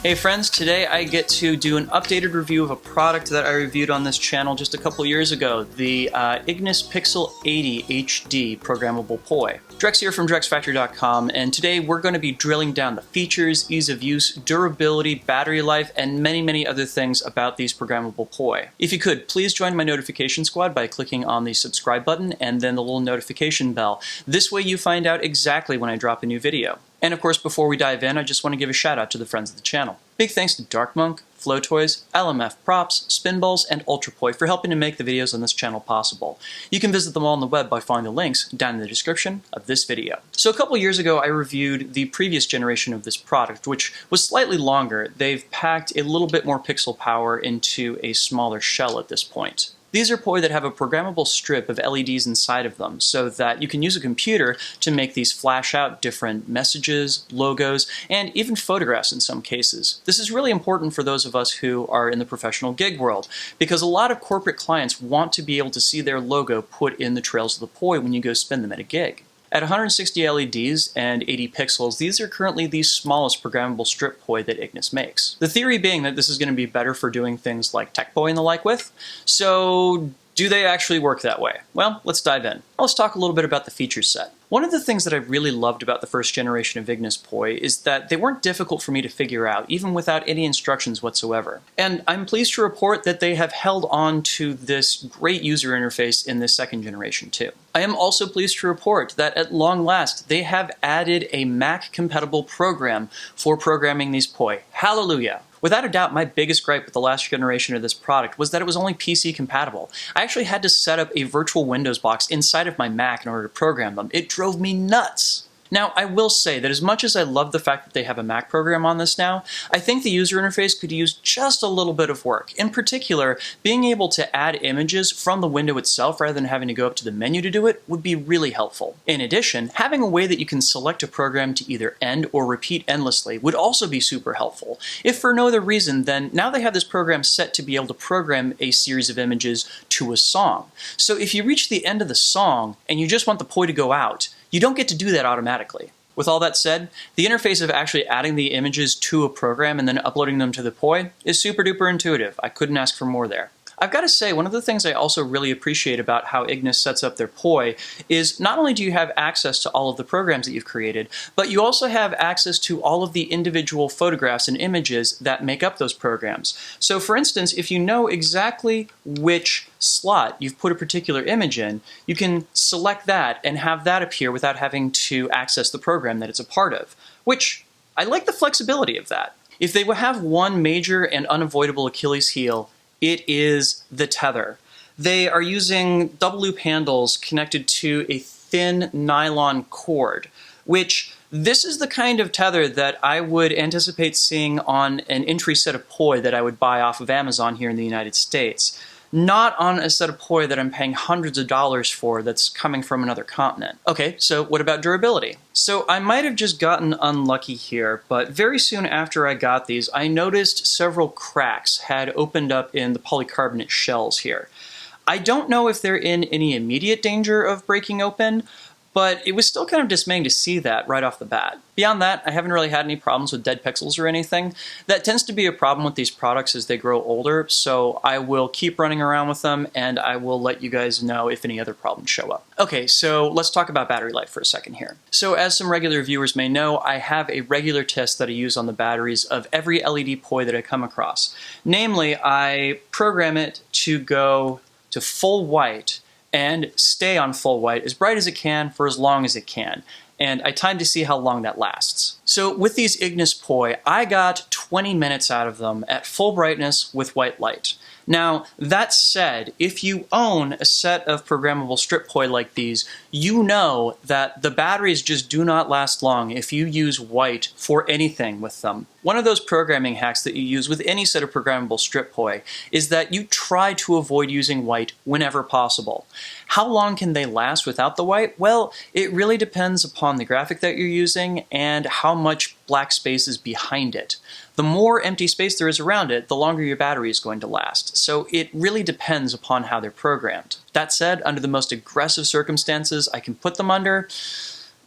Hey friends, today I get to do an updated review of a product that I reviewed on this channel just a couple years ago, the Ignis Pixel 80 HD programmable Poi. Drex here from DrexFactory.com, and today we're going to be drilling down the features, ease of use, durability, battery life, and many other things about these programmable Poi. If you could, please join my notification squad by clicking on the subscribe button and then the little notification bell. This way you find out exactly when I drop a new video. And of course, before we dive in, I just want to give a shout out to the friends of the channel. Big thanks to Darkmonk, Flowtoys, LMF Props, Spinballs, and Ultrapoi for helping to make the videos on this channel possible. You can visit them all on the web by following the links down in the description of this video. So a couple years ago, I reviewed the previous generation of this product, which was slightly longer. They've packed a little bit more pixel power into a smaller shell at this point. These are Poi that have a programmable strip of LEDs inside of them so that you can use a computer to make these flash out different messages, logos, and even photographs in some cases. This is really important for those of us who are in the professional gig world because a lot of corporate clients want to be able to see their logo put in the trails of the Poi when you go spin them at a gig. At 160 LEDs and 80 pixels, these are currently the smallest programmable strip Poi that Ignis makes. The theory being that this is going to be better for doing things like tech Poi and the like with. So, do they actually work that way? Well, let's dive in. Let's talk a little bit about the feature set. One of the things that I really loved about the first generation of Ignis Poi is that they weren't difficult for me to figure out, even without any instructions whatsoever. And I'm pleased to report that they have held on to this great user interface in this second generation too. I am also pleased to report that at long last, they have added a Mac-compatible program for programming these Poi. Hallelujah! Without a doubt, my biggest gripe with the last generation of this product was that it was only PC compatible. I actually had to set up a virtual Windows box inside of my Mac in order to program them. It drove me nuts. Now, I will say that as much as I love the fact that they have a Mac program on this now, I think the user interface could use just a little bit of work. In particular, being able to add images from the window itself rather than having to go up to the menu to do it would be really helpful. In addition, having a way that you can select a program to either end or repeat endlessly would also be super helpful. If for no other reason, then now they have this program set to be able to program a series of images to a song. So if you reach the end of the song and you just want the Poi to go out, you don't get to do that automatically. With all that said, the interface of actually adding the images to a program and then uploading them to the Poi is super duper intuitive. I couldn't ask for more there. I've got to say, one of the things I also really appreciate about how Ignis sets up their Poi is not only do you have access to all of the programs that you've created, but you also have access to all of the individual photographs and images that make up those programs. So for instance, if you know exactly which slot you've put a particular image in, you can select that and have that appear without having to access the program that it's a part of, which I like the flexibility of that. If they would have one major and unavoidable Achilles heel, it is the tether. They are using double loop handles connected to a thin nylon cord, which this is the kind of tether that I would anticipate seeing on an entry set of Poi that I would buy off of Amazon here in the United States. Not on a set of Poi that I'm paying hundreds of dollars for that's coming from another continent. Okay, so what about durability? So I might have just gotten unlucky here, but very soon after I got these, I noticed several cracks had opened up in the polycarbonate shells here. I don't know if they're in any immediate danger of breaking open, but it was still kind of dismaying to see that right off the bat. Beyond that, I haven't really had any problems with dead pixels or anything. That tends to be a problem with these products as they grow older, so I will keep running around with them and I will let you guys know if any other problems show up. Okay, so let's talk about battery life for a second here. So as some regular viewers may know, I have a regular test that I use on the batteries of every LED Poi that I come across. Namely, I program it to go to full white and stay on full white as bright as it can for as long as it can. And I time to see how long that lasts. So with these Ignis Poi, I got 20 minutes out of them at full brightness with white light. Now, that said, if you own a set of programmable strip Poi like these, you know that the batteries just do not last long if you use white for anything with them. One of those programming hacks that you use with any set of programmable strip Poi is that you try to avoid using white whenever possible. How long can they last without the white? Well, it really depends upon the graphic that you're using and how much black space is behind it. The more empty space there is around it, the longer your battery is going to last. So it really depends upon how they're programmed. That said, under the most aggressive circumstances I can put them under,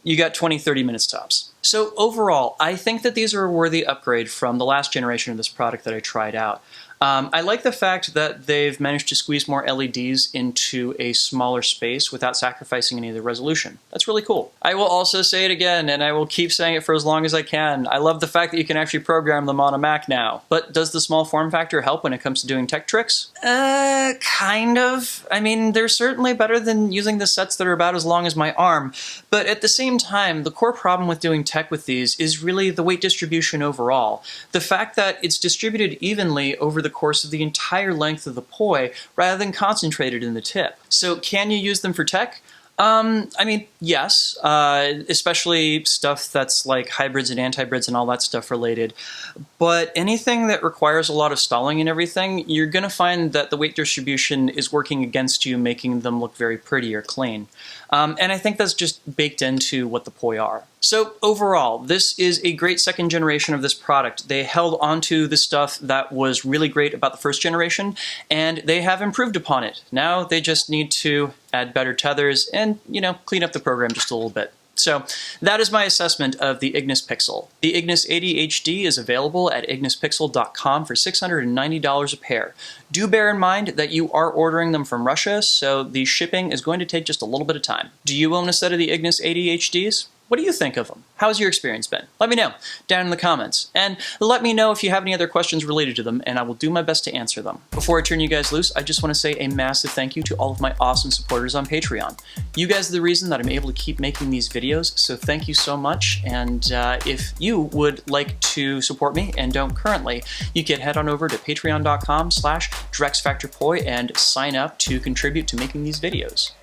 you got 20-30 minutes tops. So overall, I think that these are a worthy upgrade from the last generation of this product that I tried out. I like the fact that they've managed to squeeze more LEDs into a smaller space without sacrificing any of the resolution. That's really cool. I will also say it again, and I will keep saying it for as long as I can. I love the fact that you can actually program them on a Mac now. But does the small form factor help when it comes to doing tech tricks? Kind of. I mean, they're certainly better than using the sets that are about as long as my arm. But at the same time, the core problem with doing tech with these is really the weight distribution overall. The fact that it's distributed evenly over the course of the entire length of the Poi rather than concentrated in the tip. So can you use them for tech? I mean, yes, especially stuff that's like hybrids and anti-hybrids and all that stuff related. But anything that requires a lot of stalling and everything, you're going to find that the weight distribution is working against you, making them look very pretty or clean. And I think that's just baked into what the Poi are. So overall, this is a great second generation of this product. They held onto the stuff that was really great about the first generation, and they have improved upon it. Now they just need to add better tethers and, you know, clean up the program just a little bit. So that is my assessment of the Ignis Pixel. The Ignis 80 HD is available at ignispixel.com for $690 a pair. Do bear in mind that you are ordering them from Russia, so the shipping is going to take just a little bit of time. Do you own a set of the Ignis 80 HDs? What do you think of them? How's your experience been? Let me know down in the comments. And let me know if you have any other questions related to them, and I will do my best to answer them. Before I turn you guys loose, I just want to say a massive thank you to all of my awesome supporters on Patreon. You guys are the reason that I'm able to keep making these videos, so thank you so much. And if you would like to support me and don't currently, you can head on over to patreon.com/DrexFactorPoi and sign up to contribute to making these videos.